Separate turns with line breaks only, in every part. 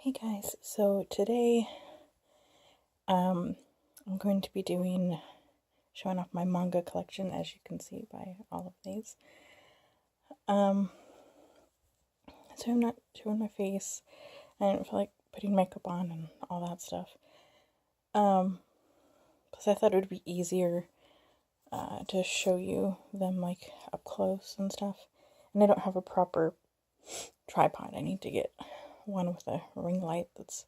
Hey guys, so today I'm going to be showing off my manga collection, as you can see by all of these. So I'm not showing my face. I didn't feel like putting makeup on and all that stuff. Because I thought it would be easier to show you them like up close and stuff. And I don't have a proper tripod. I need to get one with a ring light that's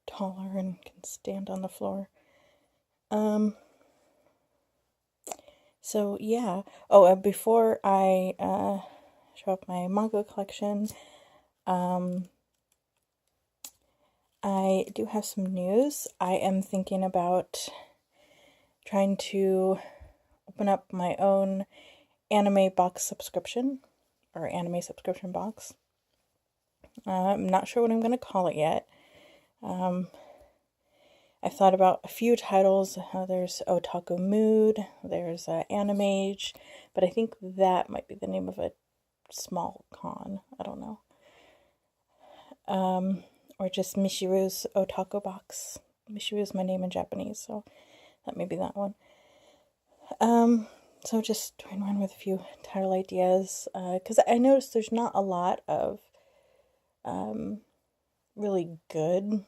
taller and can stand on the floor. So yeah. Oh, before I show up my manga collection, I do have some news. I am thinking about trying to open up my own anime box subscription, or anime subscription box. I'm not sure what I'm going to call it yet. I've thought about a few titles. There's Otaku Mood, there's Animage, but I think that might be the name of a small con. I don't know. Or just Mishiru's Otaku Box. Mishiru is my name in Japanese, so that may be that one. So just toying around with a few title ideas, because I noticed there's not a lot of really good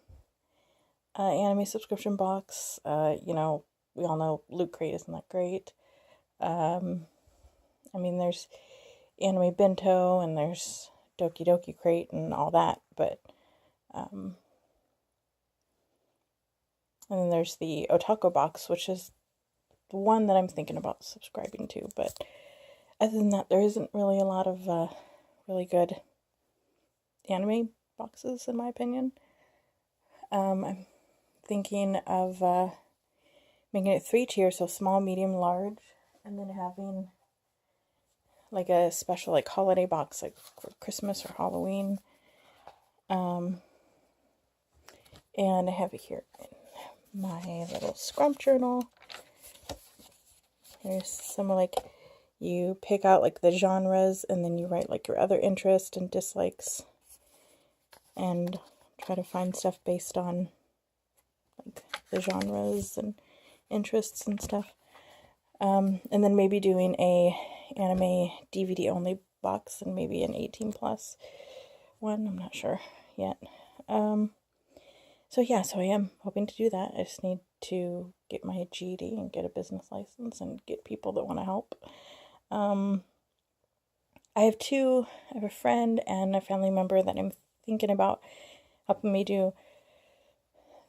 anime subscription box. We all know Loot Crate isn't that great. There's Anime Bento and there's Doki Doki Crate and all that, but and then there's the Otaku box, which is the one that I'm thinking about subscribing to. But other than that, there isn't really a lot of really good anime boxes, in my opinion. I'm thinking of making it 3 tiers, so small, medium, large, and then having like a special like holiday box, like for Christmas or Halloween. And I have it here in my little scrump journal. There's some like, you pick out like the genres and then you write like your other interests and dislikes and try to find stuff based on like the genres and interests and stuff. And then maybe doing a anime DVD only box and maybe an 18+ one. I'm not sure yet. So I am hoping to do that. I just need to get my GED and get a business license and get people that want to help. I have a friend and a family member that I'm thinking about helping me do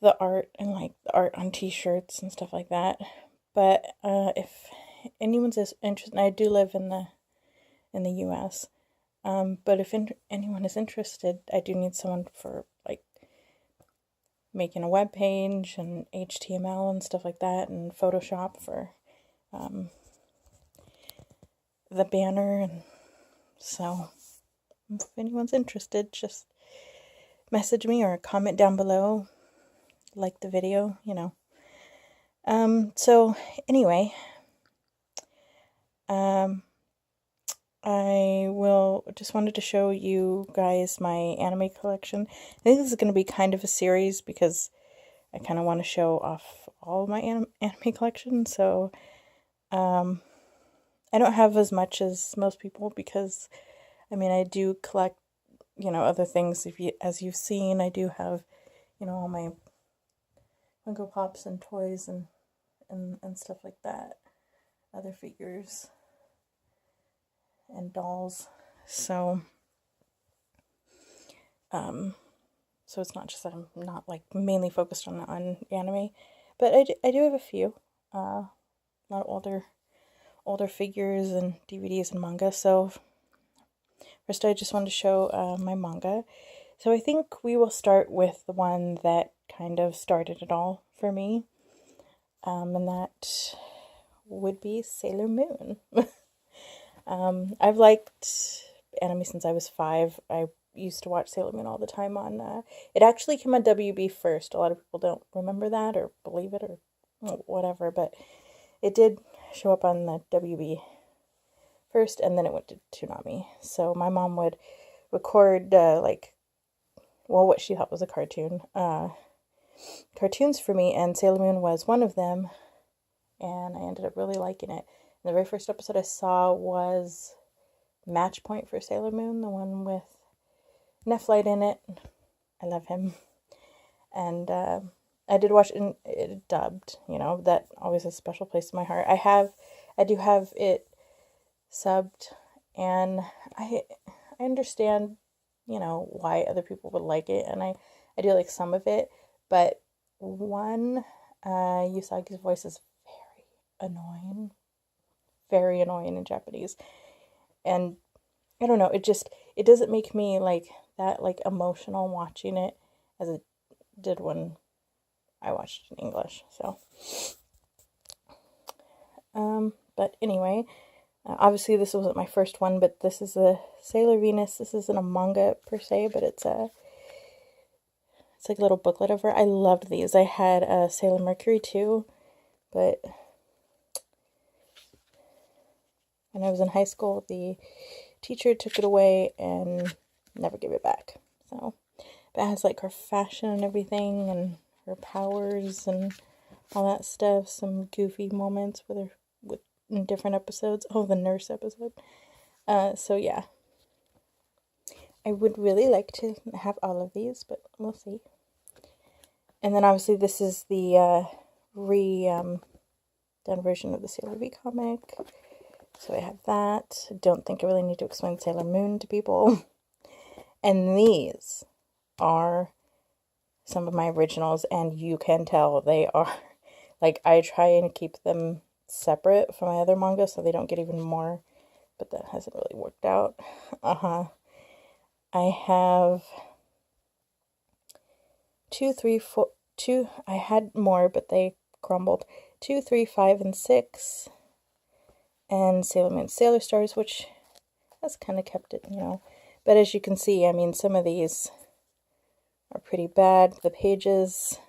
the art and like the art on t-shirts and stuff like that. But if anyone's interested, I do live in the US. But if anyone is interested, I do need someone for like making a web page and HTML and stuff like that, and Photoshop for the banner. And so if anyone's interested, just message me or comment down below, like the video, So anyway, I just wanted to show you guys my anime collection. I think this is going to be kind of a series because I kind of want to show off all of my anime collection. So, I don't have as much as most people because, I do collect, other things. As you've seen, I do have, all my Funko Pops and toys and stuff like that. Other figures and dolls. So it's not just that I'm not like mainly focused on anime, but I do have a few, a lot of older figures and DVDs and manga. So first I just wanted to show my manga. So I think we will start with the one that kind of started it all for me, and that would be Sailor Moon. I've liked anime since I was 5. I used to watch Sailor Moon all the time on, it actually came on WB first. A lot of people don't remember that or believe it or whatever, but it did show up on the WB first, and then it went to Toonami. So my mom would record, like, well, what she thought was a cartoon, cartoons for me, and Sailor Moon was one of them, and I ended up really liking it. And the very first episode I saw was Match Point for Sailor Moon, the one with Nephlite in it. I love him. And I did watch it dubbed, you know, that always has a special place in my heart. I do have it subbed, and I understand, you know, why other people would like it, and I do like some of it, but one, Usagi's voice is very annoying in Japanese, and I don't know, it doesn't make me like that, like, emotional watching it as it did when I watched it in English, so, but anyway, obviously this wasn't my first one, but this is a Sailor Venus. This isn't a manga per se, but it's like a little booklet of her. I loved these. I had Sailor Mercury too, but when I was in high school, the teacher took it away and never gave it back. So, but it has like her fashion and everything, and her powers and all that stuff. Some goofy moments with her in different episodes. Oh, the nurse episode. So yeah, I would really like to have all of these, but we'll see. And then obviously this is the done version of the Sailor V comic. So I have that. I don't think I really need to explain Sailor Moon to people. And these are some of my originals, and you can tell they are, like, I try and keep them separate from my other manga so they don't get even more, but that hasn't really worked out. I have 2, 3, 4, 2, I had more, but they crumbled. 2, 3, 5, and 6, and Sailor Moon Sailor Stars, which has kind of kept it, you know, but as you can see, I mean, some of these are pretty bad. The pages,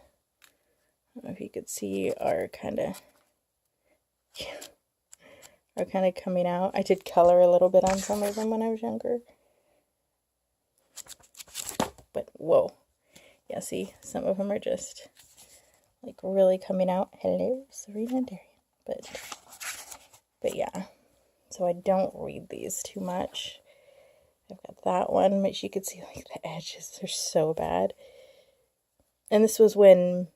I don't know if you could see, are kind of coming out. I did color a little bit on some of them when I was younger. But, whoa. Yeah, see, some of them are just, like, really coming out. Hello, Serena and Darian. But yeah. So I don't read these too much. I've got that one, but you could see, like, the edges are so bad. And this was when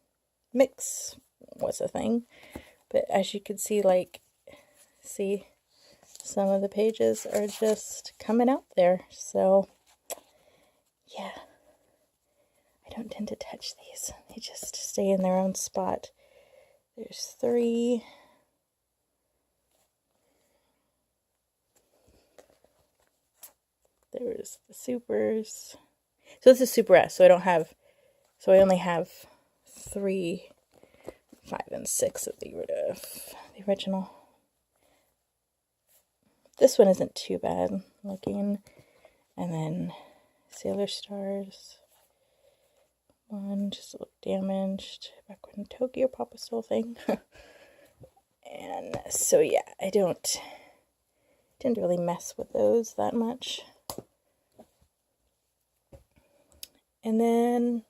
mix was a thing. But as you can see, like, see, some of the pages are just coming out there. So, yeah. I don't tend to touch these. They just stay in their own spot. There's 3. There's the supers. So this is Super S, so I only have 3, 5, and 6 of the original. This one isn't too bad looking. And then Sailor Stars. One just a little damaged back when Tokyo Pop was still a thing. And so yeah, I didn't really mess with those that much. And then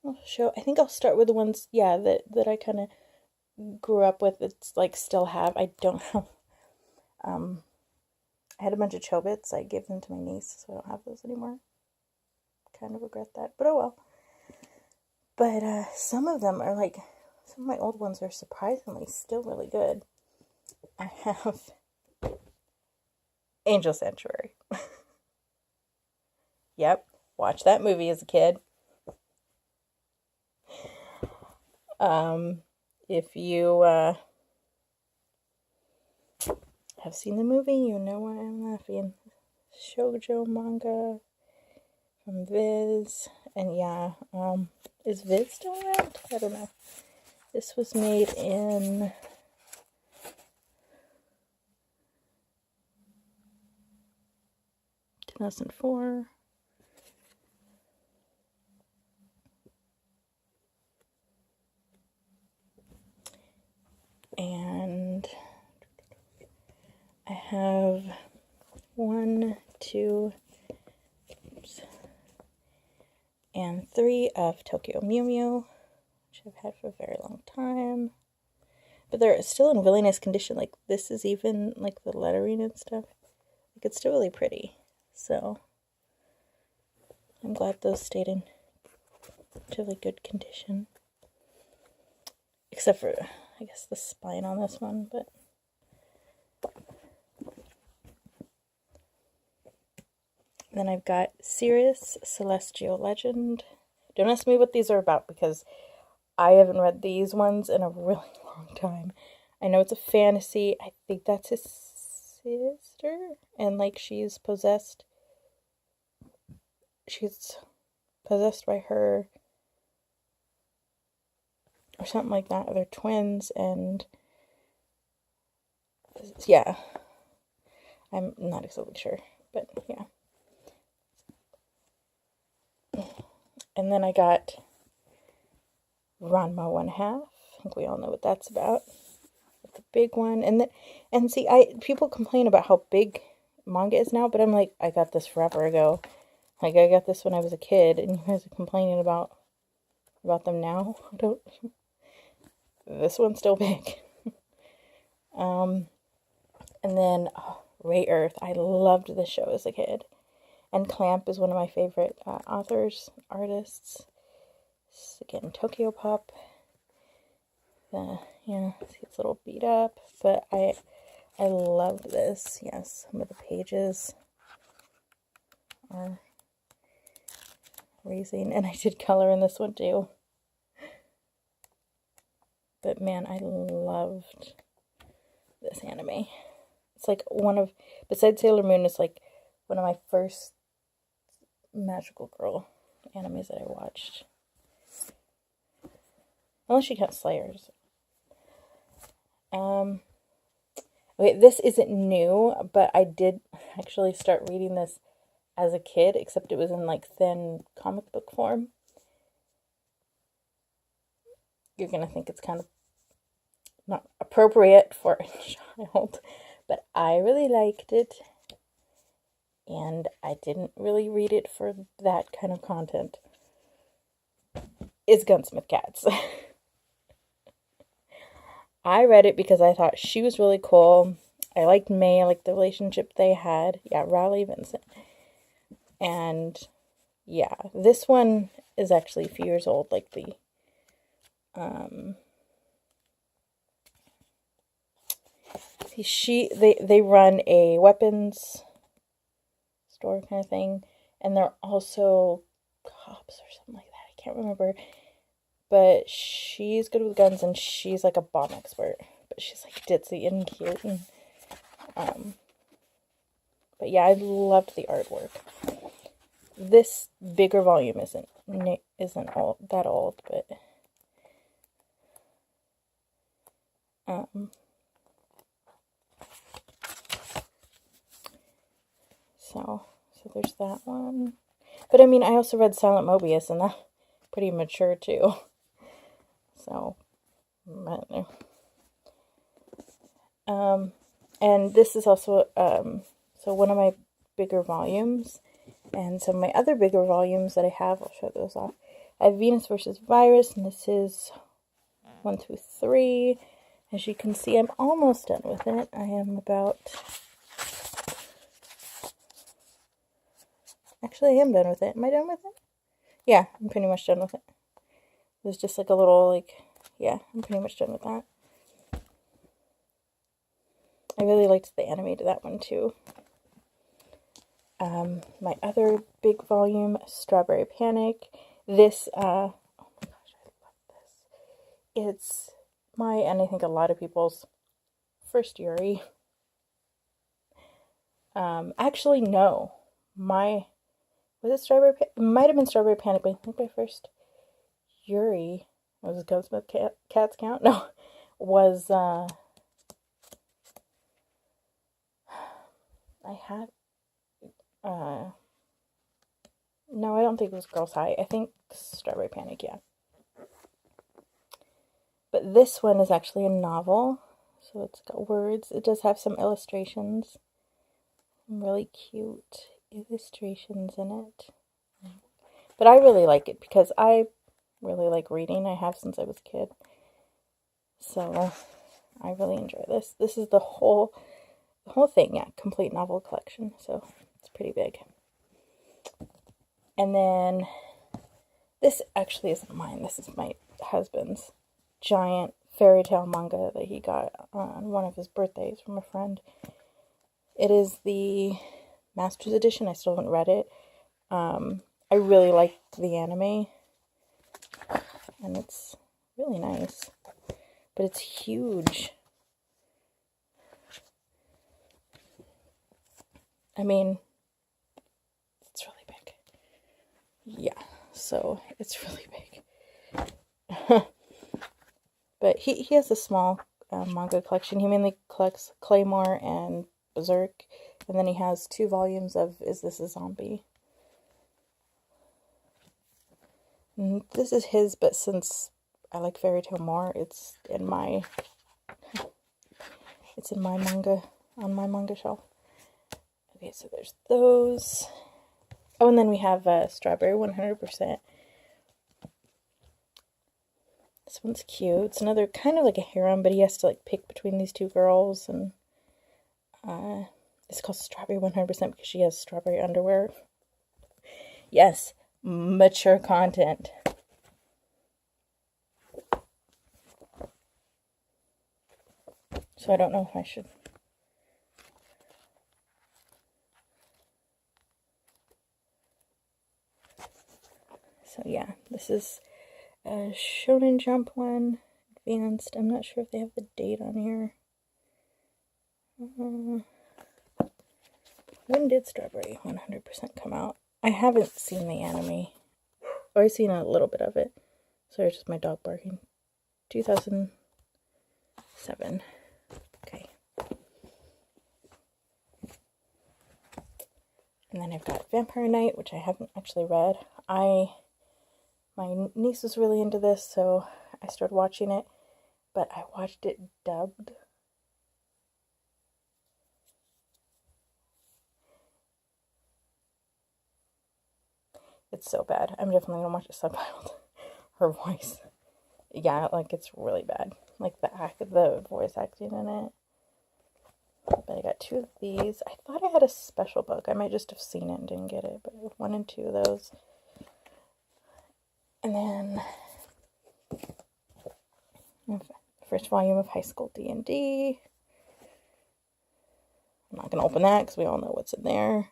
I think I'll start with the ones, yeah, that I kind of grew up with. It's like still have. I don't have, I had a bunch of Chobits. I gave them to my niece, so I don't have those anymore. Kind of regret that, but oh well. But some of them are like, some of my old ones are surprisingly still really good. I have Angel Sanctuary. Yep, watched that movie as a kid. If you have seen the movie, you know why I'm laughing. Shoujo manga from Viz, and yeah, is Viz still around? I don't know. This was made in 2004. And I have 1, 2, and 3 of Tokyo Mew Mew, which I've had for a very long time. But they're still in really nice condition. Like, this is even, like, the lettering and stuff. Like, it's still really pretty. So, I'm glad those stayed in really good condition. Except for, I guess, the spine on this one, but... Then I've got Sirius Celestial Legend. Don't ask me what these are about, because I haven't read these ones in a really long time. I know it's a fantasy. I think that's his sister. And, like, she's possessed. She's possessed by her. Or something like that. They're twins, and... yeah. I'm not exactly sure. But, yeah. And then I got Ranma 1/2. I think we all know what that's about. The big one. And see, people complain about how big manga is now, but I'm like, I got this forever ago. Like, I got this when I was a kid, and you guys are complaining about them now. This one's still big. And then Ray Earth. I loved this show as a kid. And Clamp is one of my favorite authors, artists. Again, Tokyo Pop. Yeah, see, it's a little beat up, but I loved this. Yes, some of the pages are raising, and I did color in this one too. But man, I loved this anime. It's like besides Sailor Moon, it's like one of my first magical girl animes that I watched. Unless you count Slayers. Okay, this isn't new, but I did actually start reading this as a kid, except it was in, like, thin comic book form. You're gonna think it's kind of not appropriate for a child, but I really liked it. And I didn't really read it for that kind of content. It's Gunsmith Cats. I read it because I thought she was really cool. I liked May. I liked the relationship they had. Yeah, Riley Vincent. And yeah, this one is actually a few years old. Like the they run a weapons store kind of thing, and they're also cops or something like that. I can't remember. But she's good with guns, and she's like a bomb expert. But she's like ditzy and cute. And, but yeah, I loved the artwork. This bigger volume isn't all that old, but so there's that one. But I mean, I also read Silent Mobius, and that's pretty mature too. So, I don't know. And this is also, so one of my bigger volumes. And some of my other bigger volumes that I have, I'll show those off. I have Venus versus Virus, and this is 1 through 3. As you can see, I'm almost done with it. I am about... Actually, I am done with it. Am I done with it? Yeah, I'm pretty much done with it. There's just like a little, like, yeah, I'm pretty much done with that. I really liked the anime to that one, too. My other big volume, Strawberry Panic. This, oh my gosh, I love this. It's and I think a lot of people's first Yuri. Actually, no. Was it Strawberry Panic? It might have been Strawberry Panic, but I think my first Yuri, was it Gunsmith Cats count? No, was, no, I don't think it was Girls High. I think Strawberry Panic, yeah. But this one is actually a novel, so it's got words. It does have some illustrations. Some really cute illustrations in it. But I really like it because I really like reading. I have since I was a kid. So I really enjoy this. This is the whole thing, yeah, complete novel collection. So it's pretty big. And then this actually isn't mine. This is my husband's giant fairy tale manga that he got on one of his birthdays from a friend. It is the Master's Edition. I still haven't read it. I really liked the anime, and it's really nice, but it's huge. I mean, it's really big. Yeah, so it's really big. But he has a small manga collection. He mainly collects Claymore and Berserk, and then he has 2 volumes of Is This a Zombie? And this is his, but since I like fairy tale more, it's in my manga, on my manga shelf. Okay, so there's those. Oh, and then we have Strawberry 100%. This one's cute. It's another kind of like a harem, but he has to like pick between these 2 girls, and it's called Strawberry 100% because she has strawberry underwear. Yes, mature content. So I don't know if I should. So yeah, this is a Shonen Jump one, advanced. I'm not sure if they have the date on here. When did Strawberry 100% come out? I haven't seen the anime. Or I've seen a little bit of it. Sorry, it's just my dog barking. 2007. Okay. And then I've got Vampire Knight, which I haven't actually read. My niece was really into this, so I started watching it, but I watched it dubbed. It's so bad. I'm definitely gonna watch it subtitled. Her voice. Yeah, like it's really bad. Like the voice acting in it. But I got 2 of these. I thought I had a special book. I might just have seen it and didn't get it, but 1 and 2 of those. And then first volume of High School D&D. I'm not going to open that because we all know what's in there.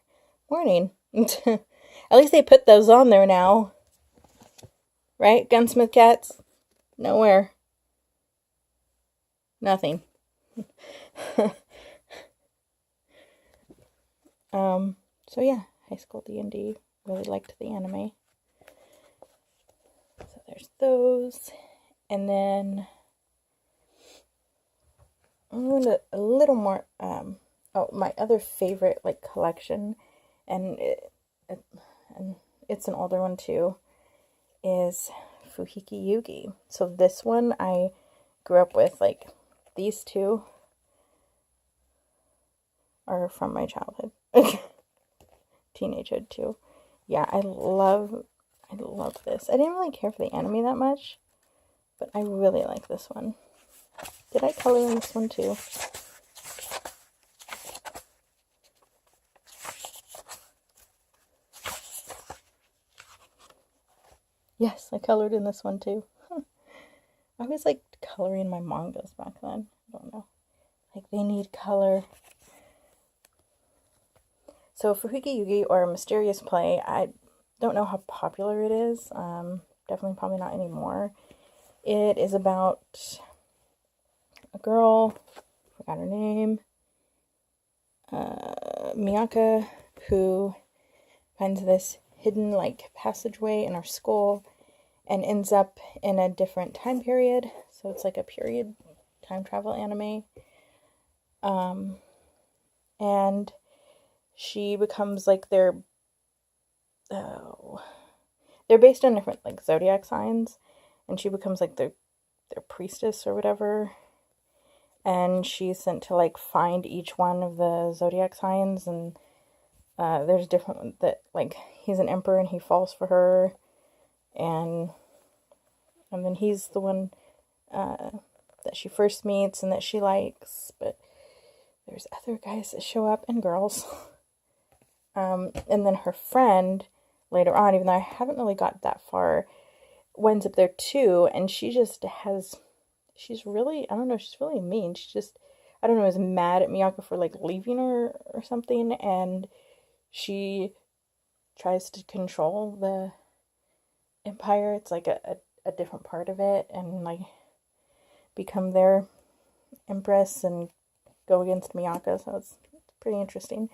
Warning. At least they put those on there now. Right? Gunsmith Cats? Nowhere. Nothing. So yeah, High School D&D. Really liked the anime. So there's those. And then I'm going to a little more, my other favorite like collection, and it's an older one too, is Kooky Ki Yugi. So this one I grew up with. Like these 2 are from my childhood. Teenagehood too. Yeah, I love this. I didn't really care for the anime that much, but I really like this one. Did I color in this one too? Yes, I colored in this one too. I was like coloring my mangas back then. I don't know. Like they need color. So Kooky Ki Yugi, or Mysterious Play, I don't know how popular it is. Definitely probably not anymore. It is about a girl, forgot her name, Miyaka, who finds this hidden like passageway in her school and ends up in a different time period. So it's like a period time travel anime. And she becomes like they're based on different like zodiac signs, and she becomes like their priestess or whatever. And she's sent to like find each one of the zodiac signs and There's different ones that, like, he's an emperor and he falls for her, and then he's the one that she first meets and that she likes, but there's other guys that show up, and girls. And then her friend, later on, even though I haven't really got that far, winds up there too, and she just has, she's really, I don't know, she's really mean. She just, I don't know, is mad at Miyako for, like, leaving her or something, and she tries to control the empire. It's like a different part of it, and, like, become their empress and go against Miyako, so it's pretty interesting.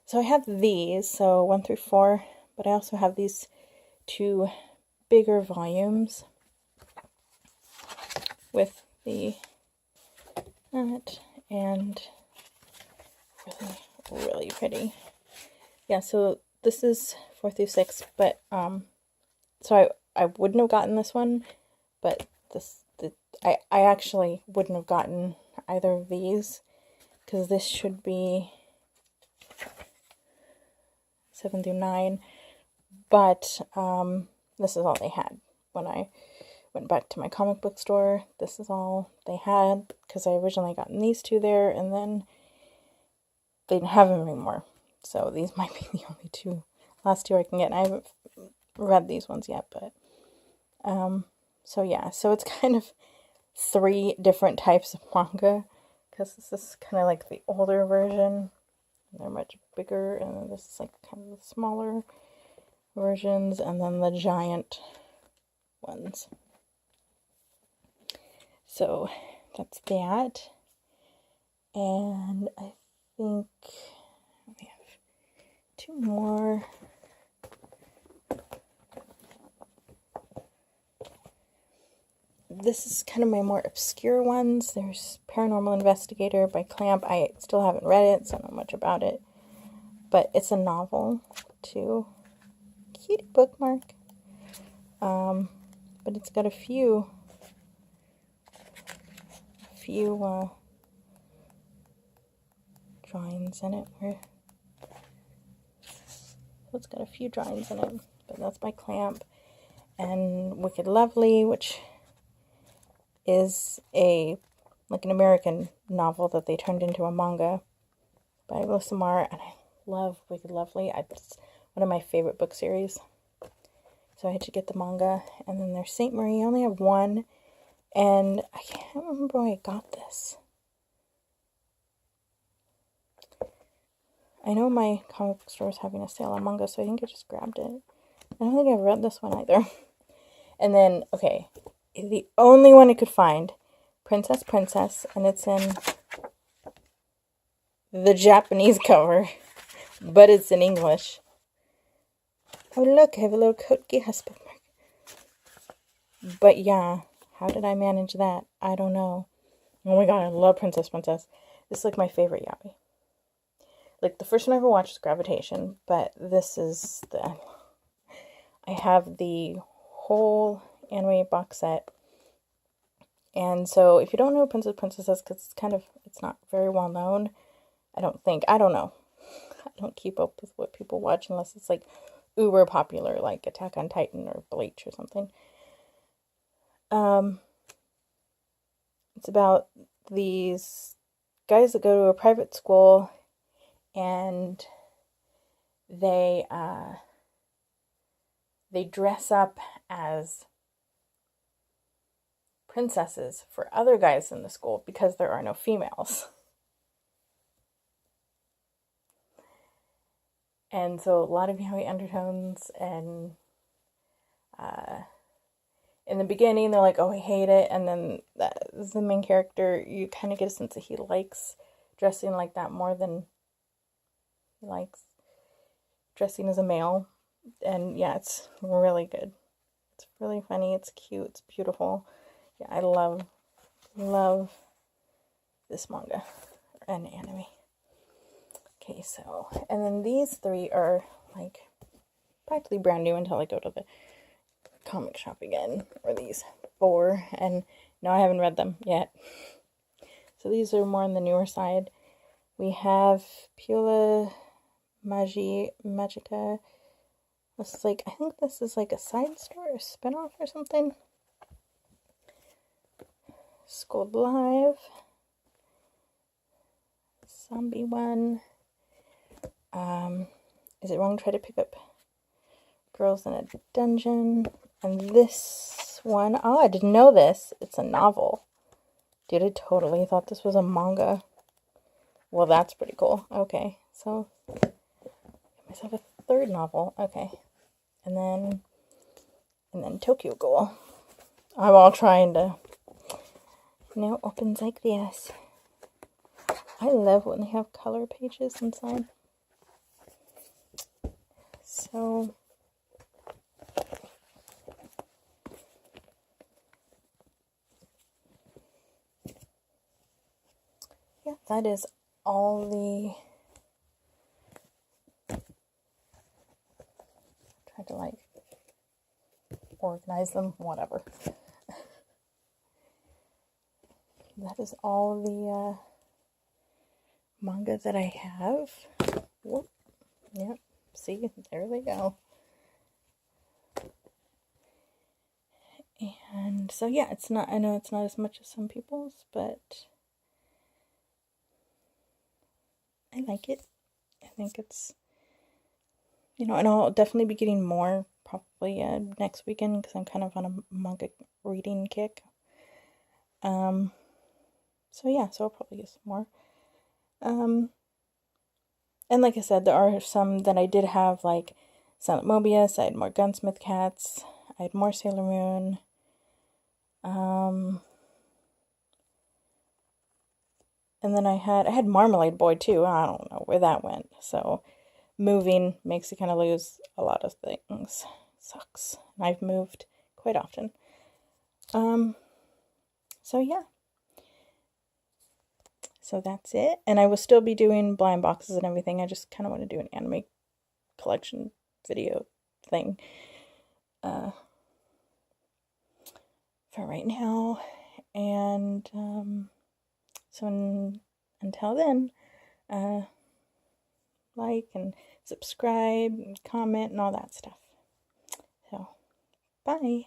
So I have these, so 1 through 4, but I also have these 2 bigger volumes with the that, and really, really pretty. Yeah, so this is 4 through 6, but, so I wouldn't have gotten this one, but I actually wouldn't have gotten either of these, because this should be 7 through 9, but, this is all they had. When I went back to my comic book store, this is all they had, because I originally gotten these 2 there, and then they didn't have them anymore. So these might be the only last 2 I can get, and I haven't read these ones yet, but, so yeah, so it's kind of 3 different types of manga, because this is kind of like the older version, they're much bigger, and then this is like kind of the smaller versions, and then the giant ones. So that's that, and I think we have 2 more. This is kind of my more obscure ones. There's Paranormal Investigator by Clamp. I still haven't read it, so I don't know much about it. But it's a novel, too. Cute bookmark. But it's got a few drawings in it. It's got a few drawings in it, but that's by Clamp. And Wicked Lovely, which is an American novel that they turned into a manga by Alyssa Marr, and I love Wicked Lovely. It's one of my favorite book series. So I had to get the manga. And then there's Saint Marie. I only have 1, and I can't remember where I got this. I know my comic book store is having a sale on manga, so I think I just grabbed it. I don't think I've read this one either. And then, okay, the only one I could find, Princess, and it's in the Japanese cover, but it's in English. Oh, look, I have a little Kooky husband mark. But yeah, how did I manage that? I don't know. Oh my god, I love Princess. This is like my favorite yaoi. Like, the first one I ever watched was Gravitation, but this is I have the whole anime box set. And so, if you don't know who Princess is, because it's not very well known, I don't know. I don't keep up with what people watch unless it's like uber popular, like Attack on Titan or Bleach or something. It's about these guys that go to a private school, and they dress up as princesses for other guys in the school because there are no females. And so a lot of yaoi undertones, and in the beginning they're like, oh, I hate it, and then the main character, you kind of get a sense that he likes dressing like that more than he likes dressing as a male. And yeah, it's really good. It's really funny, it's cute, it's beautiful. Yeah, I love this manga and anime. Okay, so, and then these 3 are like practically brand new until I go to the comic shop again, or these 4, and no, I haven't read them yet. So these are more on the newer side. We have Pula Magica. This is like, I think this is like a side story or spin-off or something. Schooled Live. Zombie one. Is it wrong to try to pick up girls in a dungeon? And this one, oh, I didn't know this. It's a novel. Dude, I totally thought this was a manga. Well, that's pretty cool. Okay, so get myself a third novel. Okay, and then Tokyo Ghoul. I'm all trying to. Now opens like this. I love when they have color pages inside. So yeah, that is all the. Try to like organize them, whatever. That is all the manga that I have. Whoop. Yep. See, there they go. And so yeah, it's not. I know it's not as much as some people's, but I like it. I think it's, and I'll definitely be getting more probably next weekend because I'm kind of on a manga reading kick. So yeah, so I'll probably get some more. And like I said, there are some that I did have, like Silent Mobius. I had more Gunsmith Cats. I had more Sailor Moon. And then I had Marmalade Boy too. I don't know where that went. So moving makes you kind of lose a lot of things. Sucks. And I've moved quite often. So yeah. So that's it. And I will still be doing blind boxes and everything. I just kind of want to do an anime collection video thing for right now. And so until then, like and subscribe and comment and all that stuff. So, bye.